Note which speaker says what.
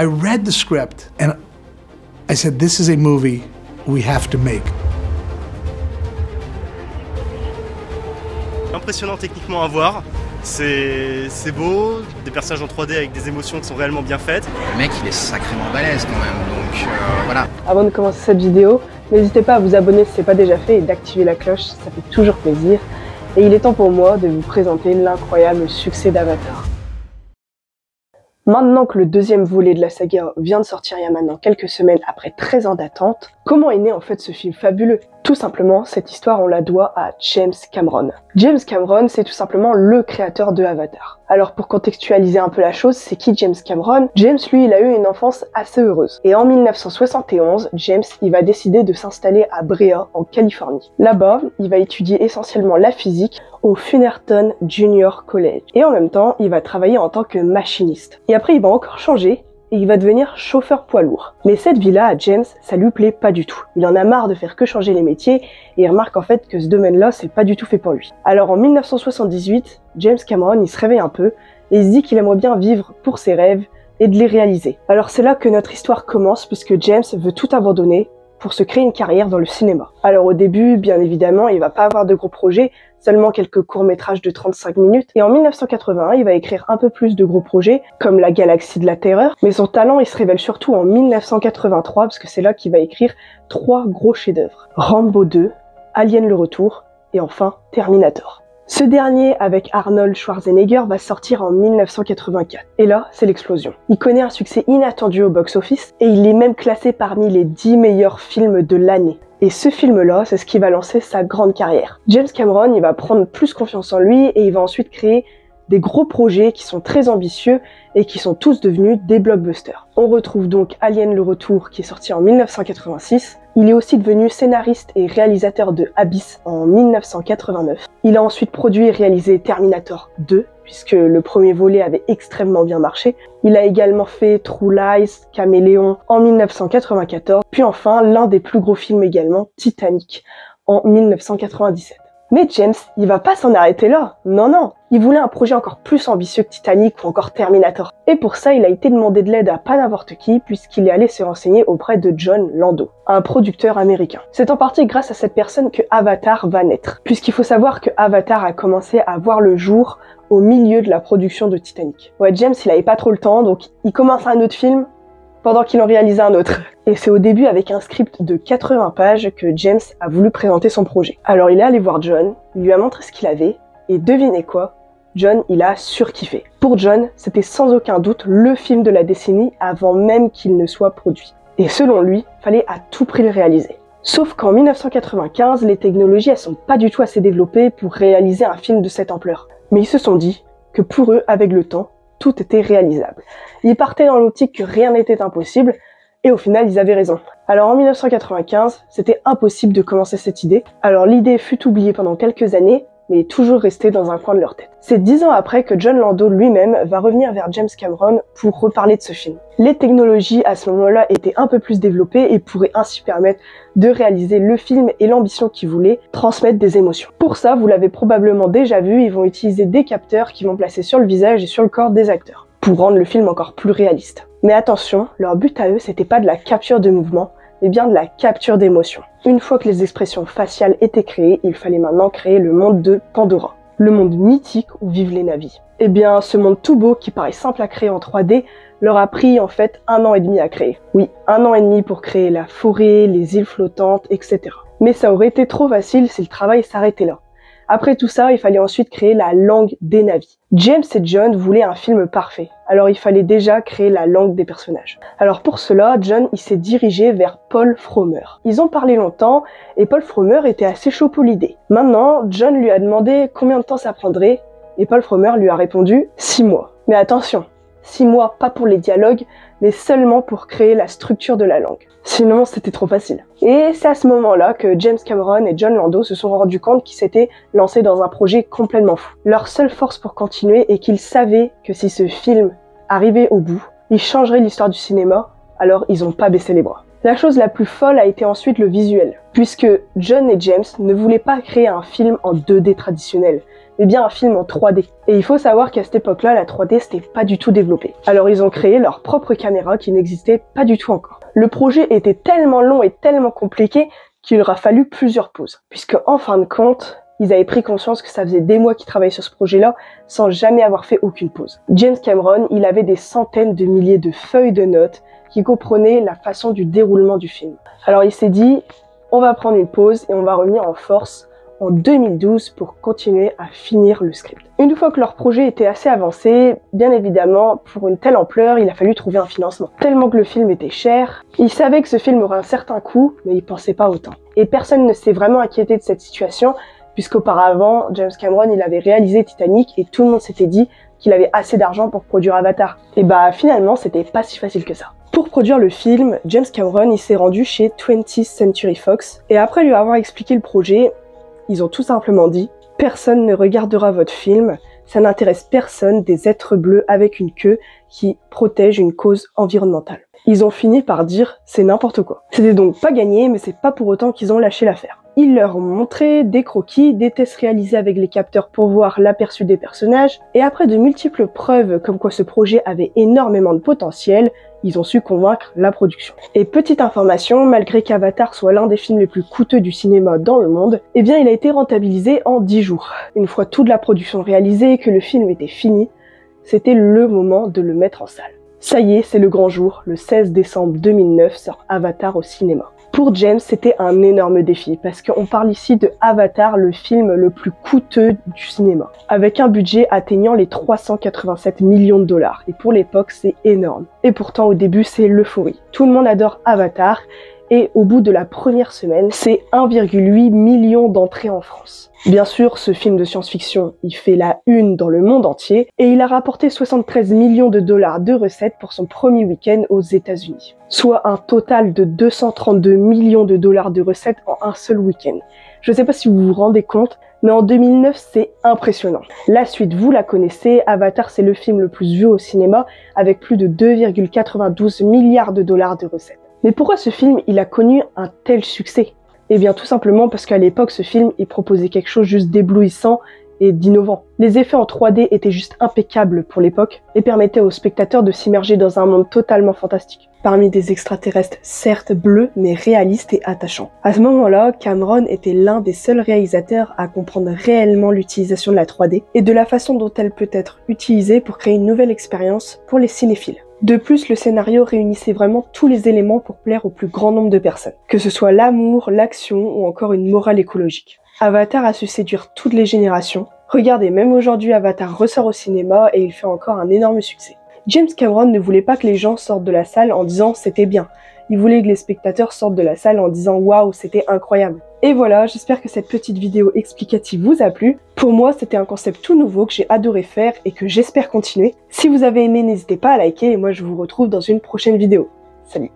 Speaker 1: I read the script and I said, this is a movie we have to make.
Speaker 2: Impressionnant techniquement à voir, c'est beau, des personnages en 3D avec des émotions qui sont réellement bien faites.
Speaker 3: Le mec il est sacrément balèze quand même, donc voilà.
Speaker 4: Avant de commencer cette vidéo, n'hésitez pas à vous abonner si ce n'est pas déjà fait et d'activer la cloche, ça fait toujours plaisir. Et il est temps pour moi de vous présenter l'incroyable succès d'Avatar. Maintenant que le deuxième volet de la saga vient de sortir il y a maintenant quelques semaines après 13 ans d'attente, comment est né en fait ce film fabuleux? Tout simplement, cette histoire on la doit à James Cameron. James Cameron, c'est tout simplement le créateur de Avatar. Alors pour contextualiser un peu la chose, c'est qui James Cameron? James, lui, il a eu une enfance assez heureuse. Et en 1971, James, il va décider de s'installer à Brea, en Californie. Là-bas, il va étudier essentiellement la physique au Fullerton Junior College. Et en même temps, il va travailler en tant que machiniste. Et après, il va encore changer et il va devenir chauffeur poids lourd. Mais cette vie-là, à James, ça lui plaît pas du tout. Il en a marre de faire que changer les métiers et il remarque en fait que ce domaine-là, c'est pas du tout fait pour lui. Alors en 1978, James Cameron, il se réveille un peu et il se dit qu'il aimerait bien vivre pour ses rêves et de les réaliser. Alors c'est là que notre histoire commence puisque James veut tout abandonner pour se créer une carrière dans le cinéma. Alors au début, bien évidemment, il va pas avoir de gros projets, seulement quelques courts-métrages de 35 minutes. Et en 1981, il va écrire un peu plus de gros projets, comme La Galaxie de la Terreur. Mais son talent, il se révèle surtout en 1983, parce que c'est là qu'il va écrire 3 gros chefs-d'œuvre. Rambo 2, Alien le Retour, et enfin Terminator. Ce dernier, avec Arnold Schwarzenegger, va sortir en 1984. Et là, c'est l'explosion. Il connaît un succès inattendu au box-office, et il est même classé parmi les 10 meilleurs films de l'année. Et ce film-là, c'est ce qui va lancer sa grande carrière. James Cameron, il va prendre plus confiance en lui, et il va ensuite créer des gros projets qui sont très ambitieux et qui sont tous devenus des blockbusters. On retrouve donc Alien le Retour qui est sorti en 1986. Il est aussi devenu scénariste et réalisateur de Abyss en 1989. Il a ensuite produit et réalisé Terminator 2, puisque le premier volet avait extrêmement bien marché. Il a également fait True Lies, Caméléon en 1994, puis enfin l'un des plus gros films également, Titanic, en 1997. Mais James, il va pas s'en arrêter là. Non, non. Il voulait un projet encore plus ambitieux que Titanic ou encore Terminator. Et pour ça, il a été demandé de l'aide à pas n'importe qui, puisqu'il est allé se renseigner auprès de John Landau, un producteur américain. C'est en partie grâce à cette personne que Avatar va naître, puisqu'il faut savoir que Avatar a commencé à voir le jour au milieu de la production de Titanic. Ouais, James, il avait pas trop le temps, donc il commence un autre film pendant qu'il en réalisait un autre. Et c'est au début avec un script de 80 pages que James a voulu présenter son projet. Alors il est allé voir John, il lui a montré ce qu'il avait, et devinez quoi? John, il a surkiffé. Pour John, c'était sans aucun doute le film de la décennie avant même qu'il ne soit produit. Et selon lui, fallait à tout prix le réaliser. Sauf qu'en 1995, les technologies elles sont pas du tout assez développées pour réaliser un film de cette ampleur. Mais ils se sont dit que pour eux, avec le temps, tout était réalisable. Ils partaient dans l'optique que rien n'était impossible, et au final, ils avaient raison. Alors en 1995, c'était impossible de commencer cette idée. Alors l'idée fut oubliée pendant quelques années, mais est toujours restée dans un coin de leur tête. C'est 10 ans après que John Landau lui-même va revenir vers James Cameron pour reparler de ce film. Les technologies à ce moment-là étaient un peu plus développées et pourraient ainsi permettre de réaliser le film et l'ambition qu'ils voulaient, transmettre des émotions. Pour ça, vous l'avez probablement déjà vu, ils vont utiliser des capteurs qui vont placer sur le visage et sur le corps des acteurs, pour rendre le film encore plus réaliste. Mais attention, leur but à eux, c'était pas de la capture de mouvement, mais bien de la capture d'émotions. Une fois que les expressions faciales étaient créées, il fallait maintenant créer le monde de Pandora, le monde mythique où vivent les Na'vi. Eh bien, ce monde tout beau qui paraît simple à créer en 3D leur a pris en fait 1 an et demi à créer. Oui, 1 an et demi pour créer la forêt, les îles flottantes, etc. Mais ça aurait été trop facile si le travail s'arrêtait là. Après tout ça, il fallait ensuite créer la langue des Na'vi. James et John voulaient un film parfait, alors il fallait déjà créer la langue des personnages. Alors pour cela, John il s'est dirigé vers Paul Frommer. Ils ont parlé longtemps et Paul Frommer était assez chaud pour l'idée. Maintenant, John lui a demandé combien de temps ça prendrait et Paul Frommer lui a répondu 6 mois. Mais attention, 6 mois pas pour les dialogues, mais seulement pour créer la structure de la langue. Sinon, c'était trop facile. Et c'est à ce moment-là que James Cameron et John Landau se sont rendus compte qu'ils s'étaient lancés dans un projet complètement fou. Leur seule force pour continuer est qu'ils savaient que si ce film arrivait au bout, il changerait l'histoire du cinéma, alors ils n'ont pas baissé les bras. La chose la plus folle a été ensuite le visuel, puisque John et James ne voulaient pas créer un film en 2D traditionnel, mais bien un film en 3D. Et il faut savoir qu'à cette époque-là, la 3D c'était pas du tout développé. Alors ils ont créé leur propre caméra qui n'existait pas du tout encore. Le projet était tellement long et tellement compliqué qu'il aura fallu plusieurs pauses, puisque en fin de compte, ils avaient pris conscience que ça faisait des mois qu'ils travaillaient sur ce projet-là sans jamais avoir fait aucune pause. James Cameron, il avait des centaines de milliers de feuilles de notes qui comprenaient la façon du déroulement du film. Alors il s'est dit, on va prendre une pause et on va revenir en force en 2012 pour continuer à finir le script. Une fois que leur projet était assez avancé, bien évidemment, pour une telle ampleur, il a fallu trouver un financement. Tellement que le film était cher, ils savaient que ce film aurait un certain coût, mais ils pensaient pas autant. Et personne ne s'est vraiment inquiété de cette situation, puisqu'auparavant, James Cameron, il avait réalisé Titanic et tout le monde s'était dit qu'il avait assez d'argent pour produire Avatar. Et bah finalement, c'était pas si facile que ça. Pour produire le film, James Cameron, il s'est rendu chez 20th Century Fox et après lui avoir expliqué le projet, ils ont tout simplement dit « Personne ne regardera votre film, ça n'intéresse personne des êtres bleus avec une queue qui protège une cause environnementale. » Ils ont fini par dire « C'est n'importe quoi ». C'était donc pas gagné, mais c'est pas pour autant qu'ils ont lâché l'affaire. Ils leur ont montré des croquis, des tests réalisés avec les capteurs pour voir l'aperçu des personnages, et après de multiples preuves comme quoi ce projet avait énormément de potentiel, ils ont su convaincre la production. Et petite information, malgré qu'Avatar soit l'un des films les plus coûteux du cinéma dans le monde, eh bien il a été rentabilisé en 10 jours. Une fois toute la production réalisée et que le film était fini, c'était le moment de le mettre en salle. Ça y est, c'est le grand jour, le 16 décembre 2009 sort Avatar au cinéma. Pour James, c'était un énorme défi, parce qu'on parle ici de Avatar, le film le plus coûteux du cinéma, avec un budget atteignant les 387 millions de dollars, et pour l'époque, c'est énorme. Et pourtant, au début, c'est l'euphorie. Tout le monde adore Avatar, et au bout de la première semaine, c'est 1,8 million d'entrées en France. Bien sûr, ce film de science-fiction, il fait la une dans le monde entier, et il a rapporté 73 millions de dollars de recettes pour son premier week-end aux États-Unis, soit un total de 232 millions de dollars de recettes en un seul week-end. Je sais pas si vous vous rendez compte, mais en 2009, c'est impressionnant. La suite, vous la connaissez, Avatar, c'est le film le plus vu au cinéma, avec plus de 2,92 milliards de dollars de recettes. Mais pourquoi ce film, il a connu un tel succès? Eh bien tout simplement parce qu'à l'époque, ce film, il proposait quelque chose juste d'éblouissant et d'innovant. Les effets en 3D étaient juste impeccables pour l'époque et permettaient aux spectateurs de s'immerger dans un monde totalement fantastique. Parmi des extraterrestres certes bleus, mais réalistes et attachants. À ce moment-là, Cameron était l'un des seuls réalisateurs à comprendre réellement l'utilisation de la 3D et de la façon dont elle peut être utilisée pour créer une nouvelle expérience pour les cinéphiles. De plus, le scénario réunissait vraiment tous les éléments pour plaire au plus grand nombre de personnes, que ce soit l'amour, l'action ou encore une morale écologique. Avatar a su séduire toutes les générations. Regardez, même aujourd'hui, Avatar ressort au cinéma et il fait encore un énorme succès. James Cameron ne voulait pas que les gens sortent de la salle en disant « c'était bien ». Il voulait que les spectateurs sortent de la salle en disant « waouh, c'était incroyable ». Et voilà, j'espère que cette petite vidéo explicative vous a plu. Pour moi, c'était un concept tout nouveau que j'ai adoré faire et que j'espère continuer. Si vous avez aimé, n'hésitez pas à liker et moi je vous retrouve dans une prochaine vidéo. Salut!